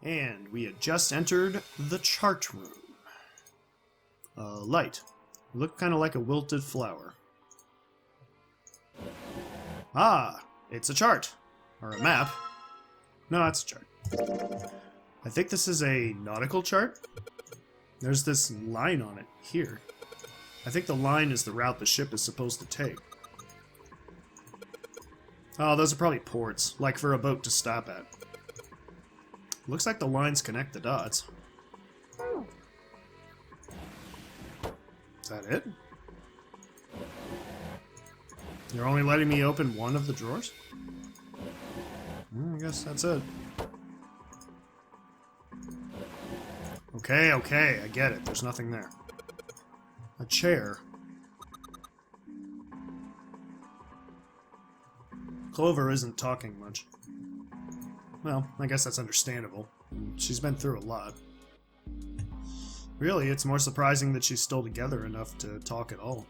And we had just entered the chart room. Light. Looked kind of like a wilted flower. Ah, it's a chart. Or a map. No, it's a chart. I think this is a nautical chart. There's this line on it here. I think the line is the route the ship is supposed to take. Oh, those are probably ports, like for a boat to stop at. Looks like the lines connect the dots. Is that it? You're only letting me open one of the drawers? I guess that's it. Okay, okay, I get it. There's nothing there. A chair. Clover isn't talking much. Well, I guess that's understandable. She's been through a lot. Really, it's more surprising that she's still together enough to talk at all.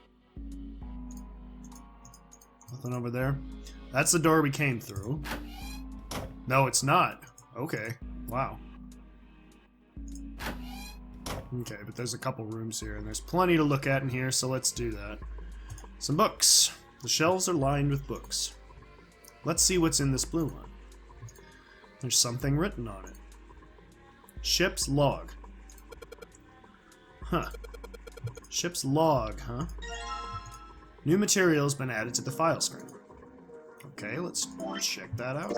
Nothing over there. That's the door we came through. No, it's not. Okay. Wow. Okay, but there's a couple rooms here, and there's plenty to look at in here, so let's do that. Some books. The shelves are lined with books. Let's see what's in this blue one. There's something written on it. Ship's log. Huh. Ship's log, huh? New material has been added to the file screen. Okay, let's check that out.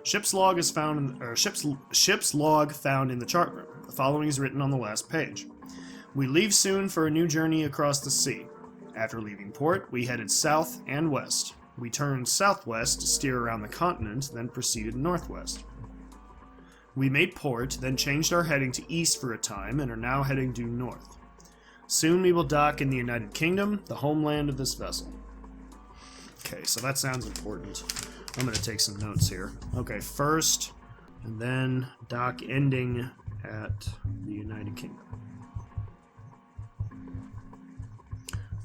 Ship's log is found, or ship's log found in the chart room. The following is written on the last page. We leave soon for a new journey across the sea. After leaving port, we headed south and west. We turned southwest to steer around the continent, then proceeded northwest. We made port, then changed our heading to east for a time, and are now heading due north. Soon we will dock in the United Kingdom, the homeland of this vessel. Okay, so that sounds important. I'm going to take some notes here. Okay, first, and then dock ending at the United Kingdom.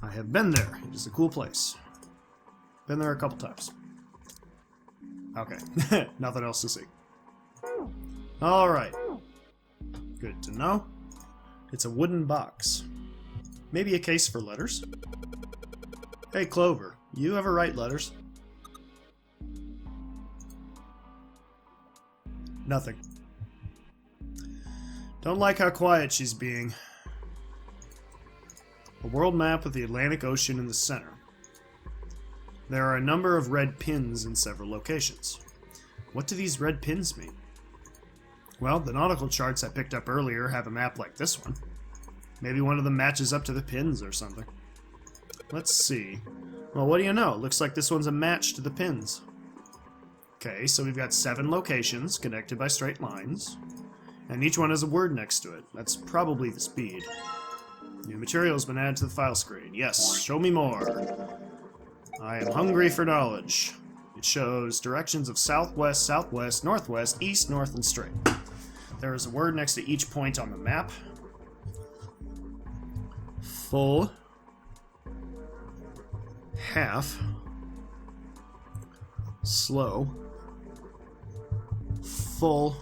I have been there. It is a cool place. Been there a couple times. Okay, nothing else to see. Alright. Good to know. It's a wooden box. Maybe a case for letters? Hey, Clover, you ever write letters? Nothing. Don't like how quiet she's being. A world map with the Atlantic Ocean in the center. There are a number of red pins in several locations. What do these red pins mean? Well, the nautical charts I picked up earlier have a map like this one. Maybe one of them matches up to the pins or something. Let's see. Well, what do you know? Looks like this one's a match to the pins. Okay, so we've got 7 locations connected by straight lines, and each one has a word next to it. That's probably the speed. New material has been added to the file screen. Yes, show me more. I am hungry for knowledge. It shows directions of southwest, southwest, northwest, east, north, and straight. There is a word next to each point on the map. Full. Half. Slow. Full.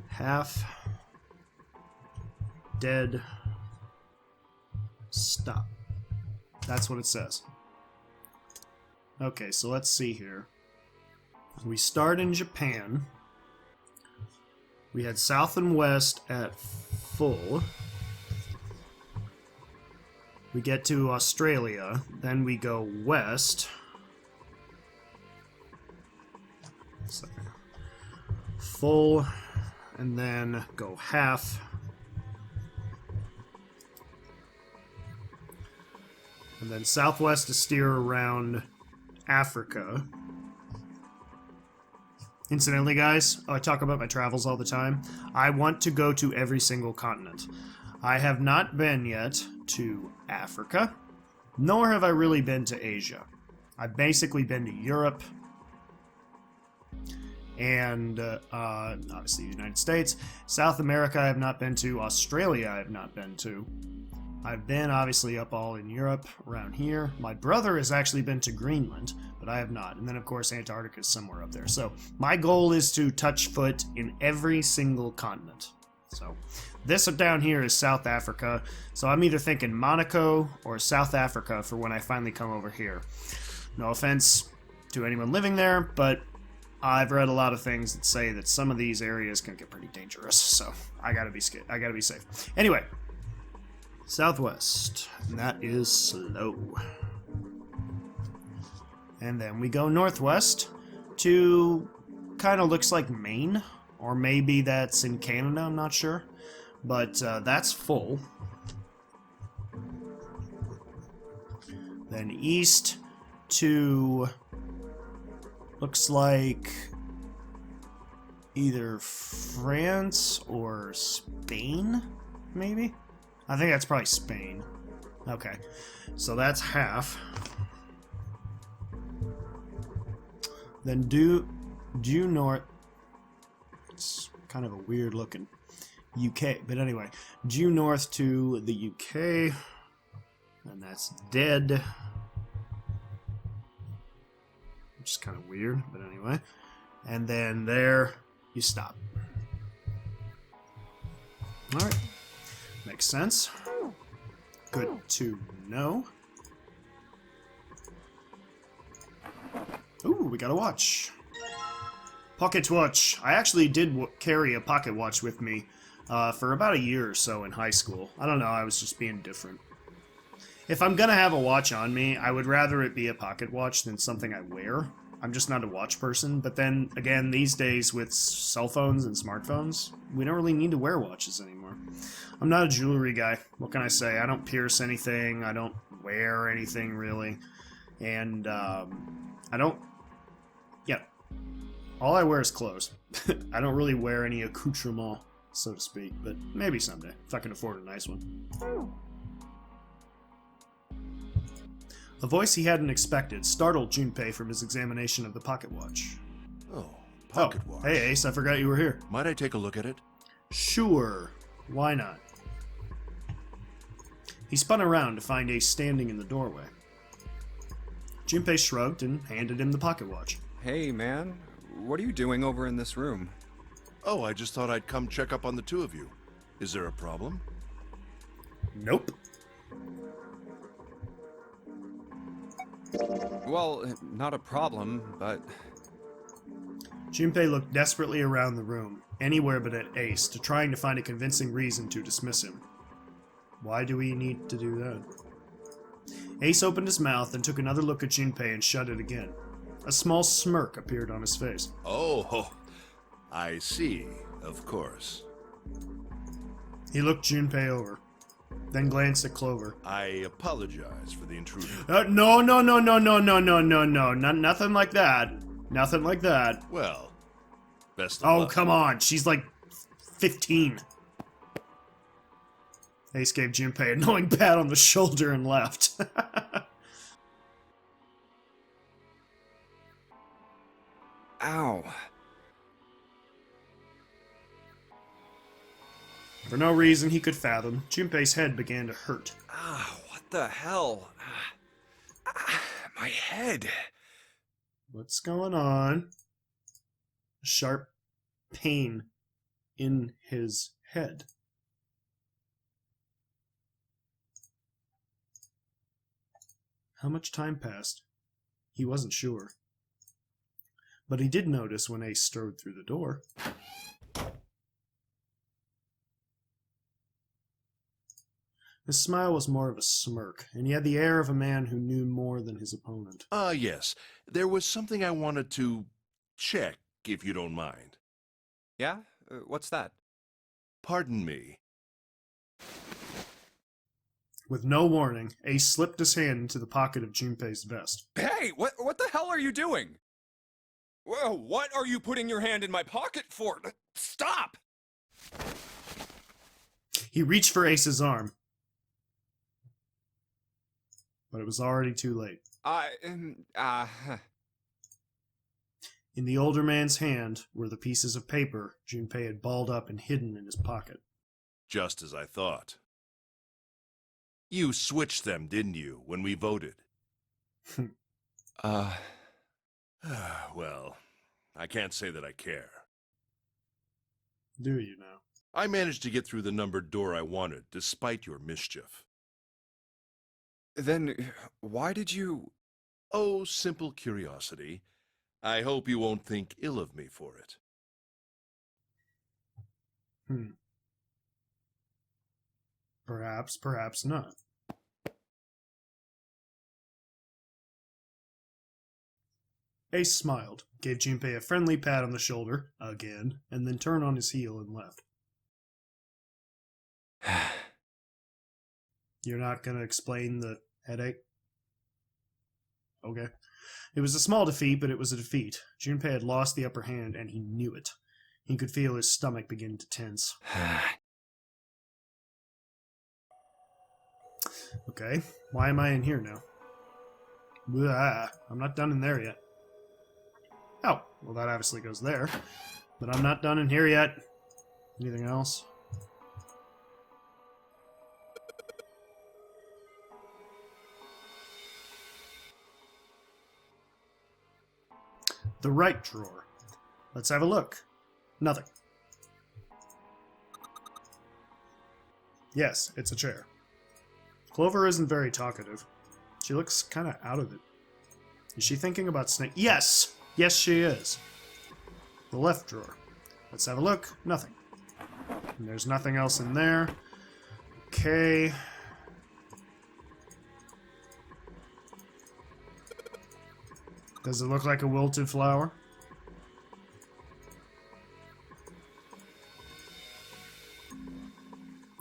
Half. Dead. Stop. That's what it says. Okay, so let's see here. We start in Japan. We head south and west at full. We get to Australia. Then we go west. Full. And then go half. And then southwest to steer around Africa. Incidentally, guys, I talk about my travels all the time. I want to go to every single continent. I have not been yet to Africa, nor have I really been to Asia. I've basically been to Europe and obviously the United States. South America I have not been to. Australia I have not been to. I've been obviously up all in Europe, around here. My brother has actually been to Greenland, but I have not. And then, of course, Antarctica is somewhere up there. So my goal is to touch foot in every single continent. So this up down here is South Africa. So I'm either thinking Monaco or South Africa for when I finally come over here. No offense to anyone living there, but I've read a lot of things that say that some of these areas can get pretty dangerous. So I gotta be scared. I gotta be safe. Anyway, southwest, and that is slow. And then we go northwest to kind of looks like Maine. Or maybe that's in Canada, I'm not sure. But that's full. Then east to... looks like either France or Spain, maybe? I think that's probably Spain. Okay, so that's half. Then due north... It's kind of a weird looking UK, but anyway, due north to the UK, and that's dead, which is kind of weird, but anyway, and then there you stop. All right, makes sense. Good to know. Ooh, we got a watch. Pocket watch. I actually did carry a pocket watch with me for about a year or so in high school. I don't know, I was just being different. If I'm gonna have a watch on me, I would rather it be a pocket watch than something I wear. I'm just not a watch person, but then again, these days with cell phones and smartphones, we don't really need to wear watches anymore. I'm not a jewelry guy. What can I say? I don't pierce anything. I don't wear anything really. And I don't... Yeah. All I wear is clothes. I don't really wear any accoutrement, so to speak, but maybe someday, if I can afford a nice one. A voice he hadn't expected startled Junpei from his examination of the pocket watch. Oh, pocket watch. Hey Ace, I forgot you were here. Might I take a look at it? Sure. Why not? He spun around to find Ace standing in the doorway. Junpei shrugged and handed him the pocket watch. Hey, man. What are you doing over in this room? Oh, I just thought I'd come check up on the two of you. Is there a problem? Nope. Well, not a problem, but... Junpei looked desperately around the room, anywhere but at Ace, trying to find a convincing reason to dismiss him. Why do we need to do that? Ace opened his mouth and took another look at Junpei and shut it again. A small smirk appeared on his face. Oh, I see, of course. He looked Junpei over, then glanced at Clover. I apologize for the intrusion. No, nothing like that. Nothing like that. Well, best of Oh, luck. come on, she's like 15. Ace gave Junpei a knowing pat on the shoulder and left. Ow. For no reason he could fathom, Junpei's head began to hurt. What the hell? My head. What's going on? A sharp pain in his head. How much time passed? He wasn't sure. But he did notice when Ace strode through the door. His smile was more of a smirk, and he had the air of a man who knew more than his opponent. Yes. There was something I wanted to check, if you don't mind. Yeah? What's that? Pardon me. With no warning, Ace slipped his hand into the pocket of Junpei's vest. Hey, what the hell are you doing? Whoa, what are you putting your hand in my pocket for? Stop! He reached for Ace's arm, but it was already too late. In the older man's hand were the pieces of paper Junpei had balled up and hidden in his pocket. Just as I thought. You switched them, didn't you, when we voted? Well, I can't say that I care. Do you now? I managed to get through the numbered door I wanted, despite your mischief. Then why did you... Oh, simple curiosity. I hope you won't think ill of me for it. Perhaps, perhaps not. Ace smiled, gave Junpei a friendly pat on the shoulder, again, and then turned on his heel and left. You're not going to explain the headache? Okay. It was a small defeat, but it was a defeat. Junpei had lost the upper hand, and he knew it. He could feel his stomach begin to tense. Okay, why am I in here now? Blah, I'm not done in there yet. Oh, well that obviously goes there. But I'm not done in here yet. Anything else? The right drawer. Let's have a look. Nothing. Yes, it's a chair. Clover isn't very talkative. She looks kind of out of it. Is she thinking about Snake? Yes! Yes, she is. The left drawer. Let's have a look. Nothing. And there's nothing else in there. Okay. Does it look like a wilted flower?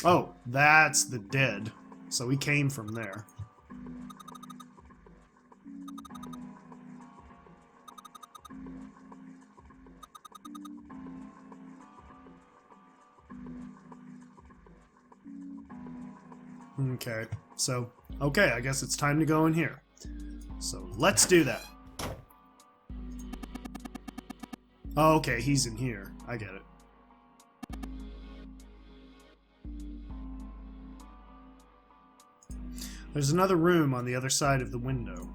Oh, that's the dead. So he came from there. Okay, so, okay, I guess it's time to go in here. So let's do that. Oh, okay, he's in here. I get it. There's another room on the other side of the window.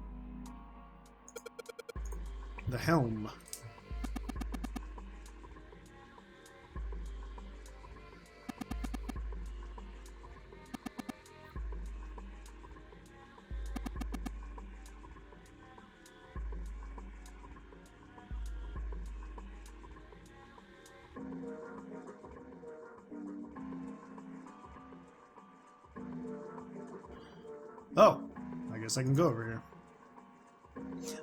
The helm. Oh, I guess I can go over here.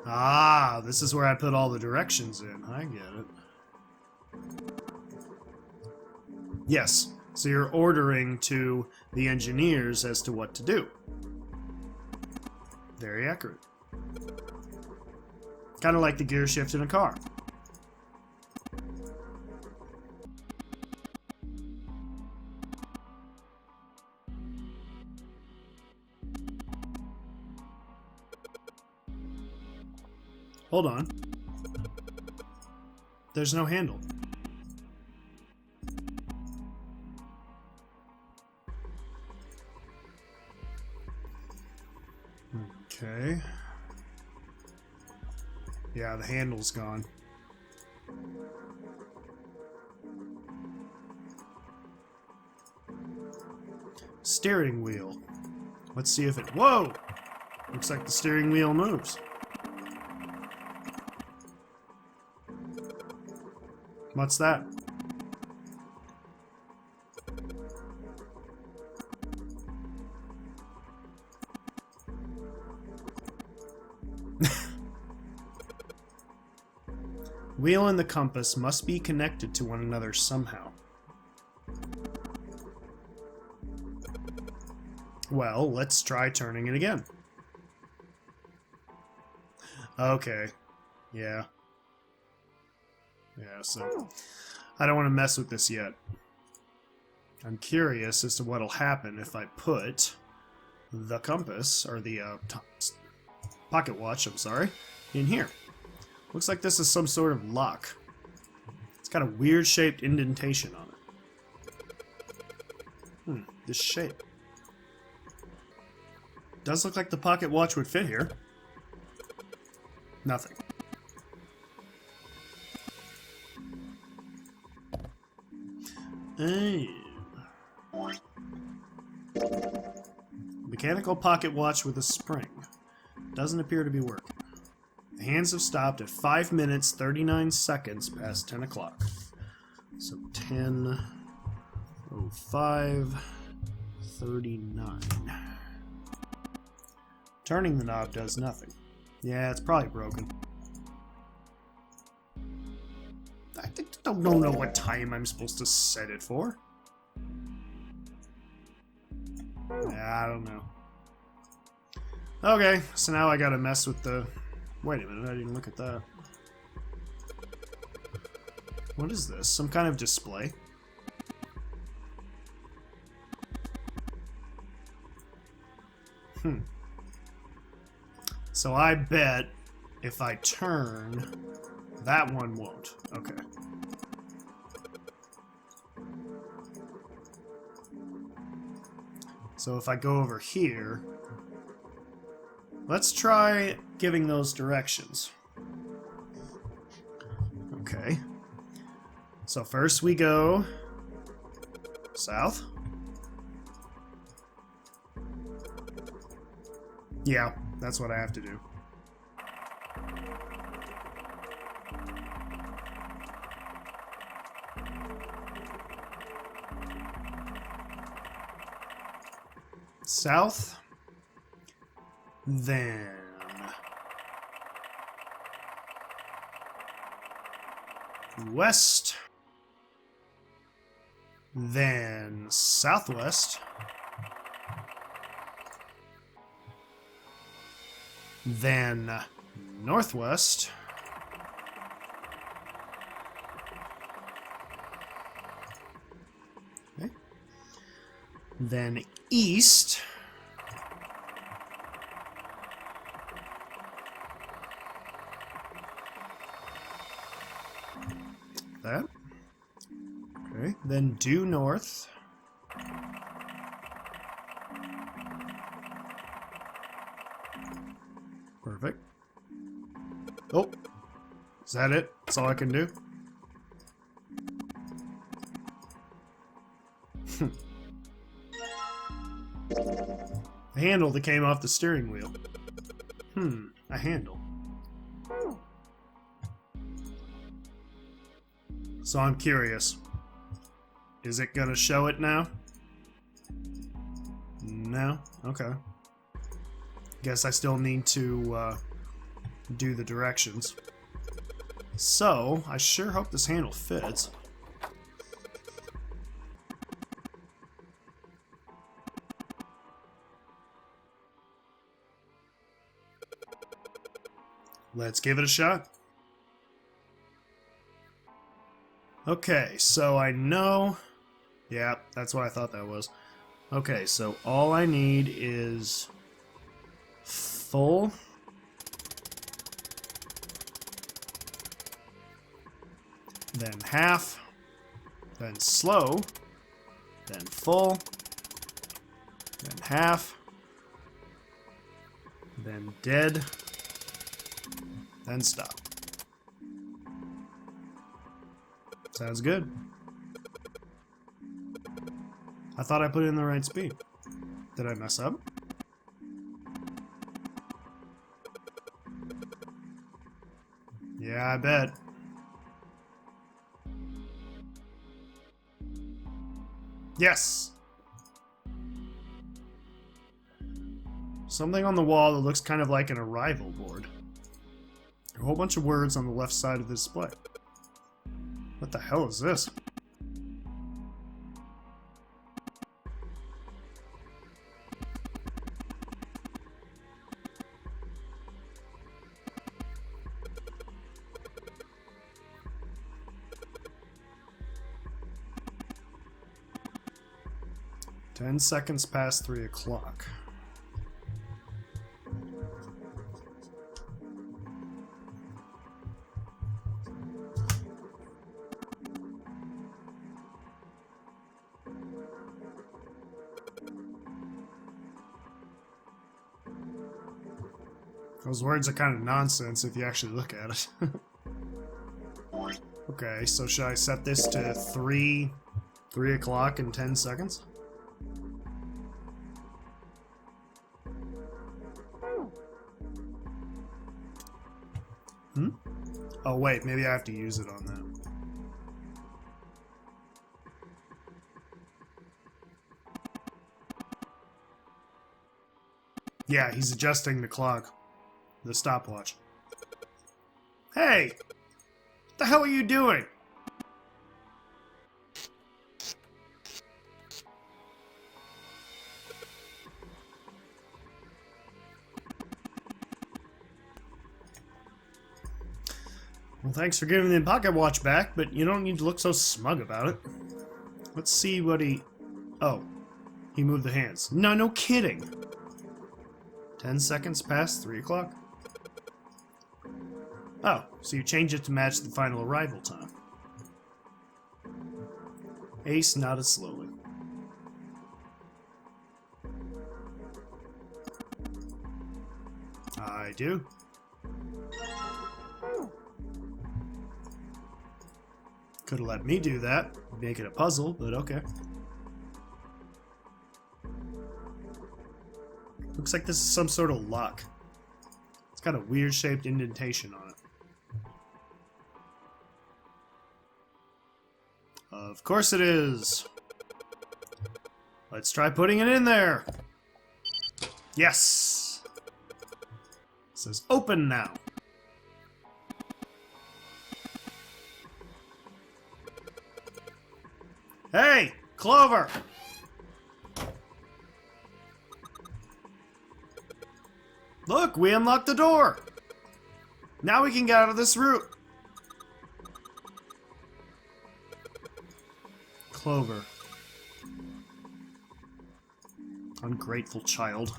Ah, this is where I put all the directions in. I get it. Yes, so you're ordering to the engineers as to what to do. Very accurate. Kind of like the gear shift in a car. Hold on. There's no handle. Okay. Yeah, the handle's gone. Steering wheel. Let's see if it... Whoa! Looks like the steering wheel moves. What's that? Wheel and the compass must be connected to one another somehow. Well, let's try turning it again. Okay. Yeah. Yeah, so I don't want to mess with this yet. I'm curious as to what'll happen if I put the compass, or the pocket watch, I'm sorry, in here. Looks like this is some sort of lock. It's got a weird shaped indentation on it. This shape. Does look like the pocket watch would fit here. Nothing. Mechanical pocket watch with a spring. Doesn't appear to be working. The hands have stopped at 5 minutes, 39 seconds past 10 o'clock. So 10:05:39. Turning the knob does nothing. Yeah, it's probably broken. I don't know what time I'm supposed to set it for. Yeah, I don't know. Okay, so now I gotta mess with the... Wait a minute, I didn't look at that. What is this? Some kind of display? So I bet if I turn, that one won't. Okay. So if I go over here, let's try giving those directions. Okay. So first we go south. Yeah, that's what I have to do. South, then west, then southwest, then northwest, okay, then east, that, okay, then due north, perfect. Oh, is that it? That's all I can do? A handle that came off the steering wheel. A handle. So I'm curious. Is it gonna show it now? No? Okay. Guess I still need to do the directions. So, I sure hope this handle fits. Let's give it a shot. Okay, so I know... Yeah, that's what I thought that was. Okay, so all I need is... full. Then half. Then slow. Then full. Then half. Then dead. Then stop. Sounds good. I thought I put it in the right speed. Did I mess up? Yeah, I bet. Yes! Something on the wall that looks kind of like an arrival board. A whole bunch of words on the left side of the display. What the hell is this? Ten seconds past 3 o'clock. Those words are kind of nonsense if you actually look at it. Okay, so should I set this to 3 o'clock in 10 seconds? Oh wait, maybe I have to use it on them. Yeah, he's adjusting the clock. The stopwatch. Hey! What the hell are you doing? Well, thanks for giving the pocket watch back, but you don't need to look so smug about it. Let's see what he... Oh. He moved the hands. No kidding! 10 seconds past 3 o'clock. Oh, so you change it to match the final arrival time. Ace nodded slowly. I do. Could have let me do that, make it a puzzle, but okay. Looks like this is some sort of lock. It's got a weird shaped indentation on it. Of course it is. Let's try putting it in there. Yes. It says open now. Hey, Clover! Look, we unlocked the door! Now we can get out of this route. Clover. Ungrateful child.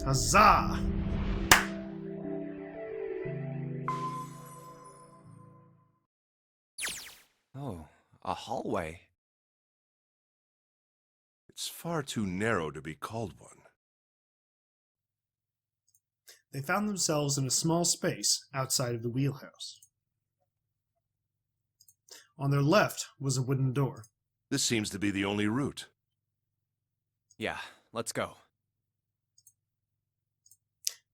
Huzzah! Oh, a hallway. It's far too narrow to be called one. They found themselves in a small space outside of the wheelhouse. On their left was a wooden door. This seems to be the only route. Yeah, let's go.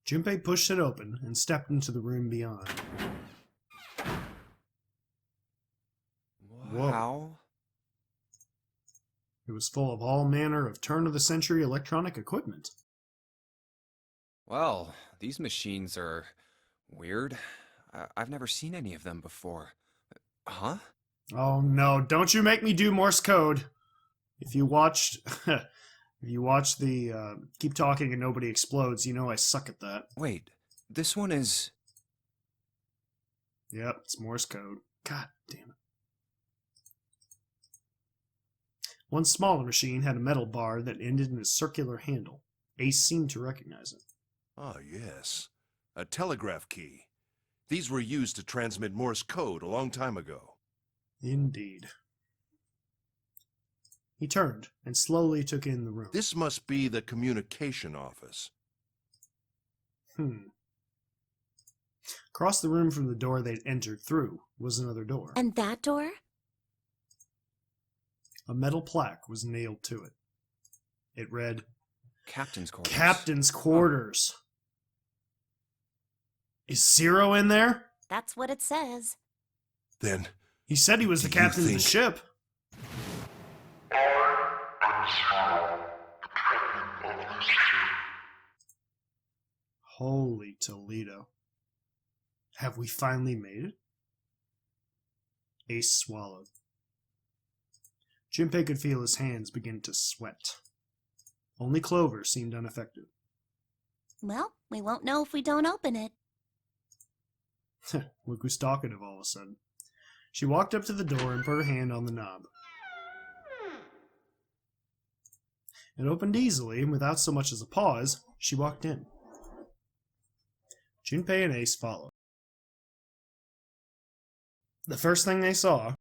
Junpei pushed it open and stepped into the room beyond. Wow. It was full of all manner of turn-of-the-century electronic equipment. Well, these machines are weird. I've never seen any of them before. Huh? Oh no, don't you make me do Morse code. If you watched the Keep Talking and Nobody Explodes, you know I suck at that. Wait, this one is... Yep, it's Morse code. God damn it. One smaller machine had a metal bar that ended in a circular handle. Ace seemed to recognize it. Ah, yes. A telegraph key. These were used to transmit Morse code a long time ago. Indeed. He turned and slowly took in the room. This must be the communication office. Across the room from the door they'd entered through was another door. And that door? A metal plaque was nailed to it. It read, Captain's quarters. Captain's quarters. Is Zero in there? That's what it says. Then, He said he was the Do you captain of the think- ship. Holy Toledo. Have we finally made it? Ace swallowed. Junpei could feel his hands begin to sweat. Only Clover seemed unaffected. Well, we won't know if we don't open it. Look who's talkative all of a sudden. She walked up to the door and put her hand on the knob. It opened easily, and without so much as a pause, she walked in. Junpei and Ace followed. The first thing they saw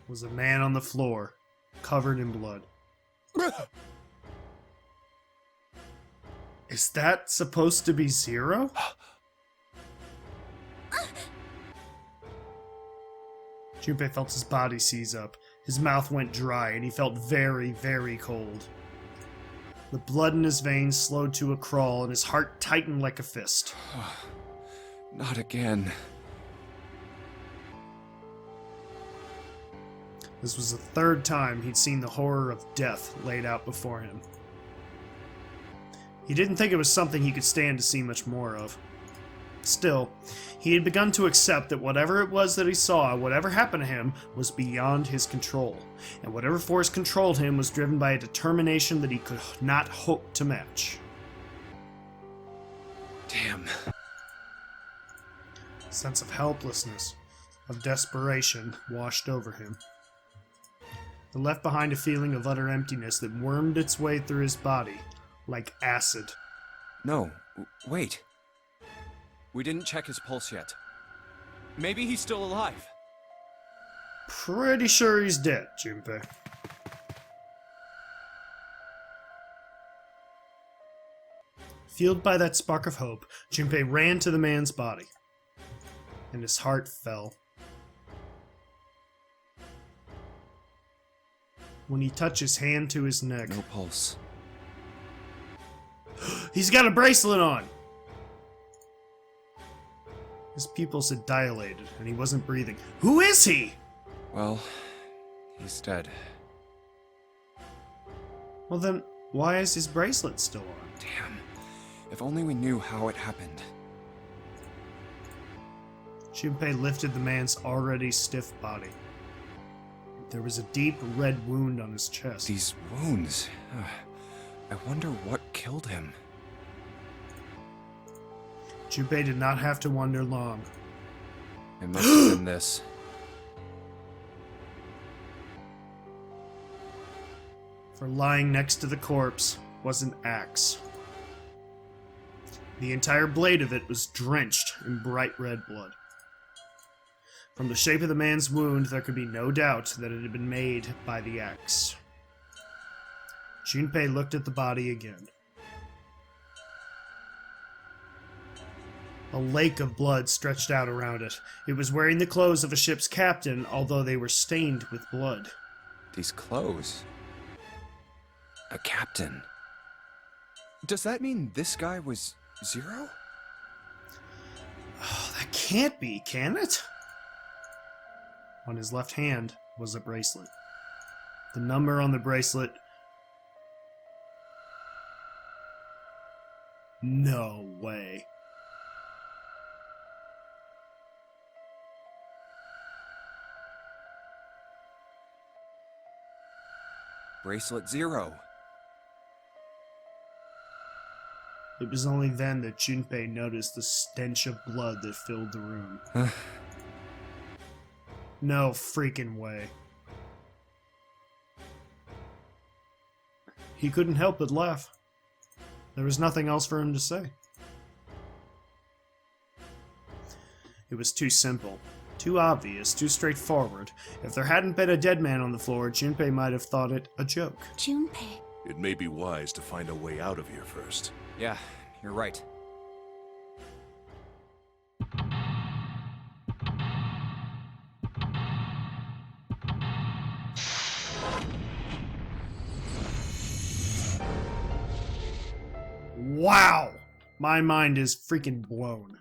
was a man on the floor, covered in blood. Is that supposed to be Zero? Junpei felt his body seize up. His mouth went dry, and he felt very, very cold. The blood in his veins slowed to a crawl, and his heart tightened like a fist. Not again. This was the third time he'd seen the horror of death laid out before him. He didn't think it was something he could stand to see much more of. Still, he had begun to accept that whatever it was that he saw, whatever happened to him, was beyond his control, and whatever force controlled him was driven by a determination that he could not hope to match. Damn. A sense of helplessness, of desperation, washed over him. It left behind a feeling of utter emptiness that wormed its way through his body, like acid. No, wait. We didn't check his pulse yet. Maybe he's still alive. Pretty sure he's dead, Junpei. Fueled by that spark of hope, Junpei ran to the man's body, and his heart fell. When he touched his hand to his neck, No pulse. he's got a bracelet on! His pupils had dilated, and he wasn't breathing. Who is he? Well, he's dead. Well then, why is his bracelet still on? Damn. If only we knew how it happened. Junpei lifted the man's already stiff body. There was a deep red wound on his chest. These wounds. I wonder what killed him. Junpei did not have to wonder long. It must have been this. For lying next to the corpse was an axe. The entire blade of it was drenched in bright red blood. From the shape of the man's wound, there could be no doubt that it had been made by the axe. Junpei looked at the body again. A lake of blood stretched out around it. It was wearing the clothes of a ship's captain, although they were stained with blood. These clothes. A captain. Does that mean this guy was Zero? Oh, that can't be, can it? On his left hand was a bracelet. The number on the bracelet... No way. Bracelet 0. It was only then that Junpei noticed the stench of blood that filled the room. No freaking way. He couldn't help but laugh. There was nothing else for him to say. It was too simple, too obvious, too straightforward. If there hadn't been a dead man on the floor, Junpei might have thought it a joke. Junpei. It may be wise to find a way out of here first. Yeah, you're right. Wow! My mind is freaking blown.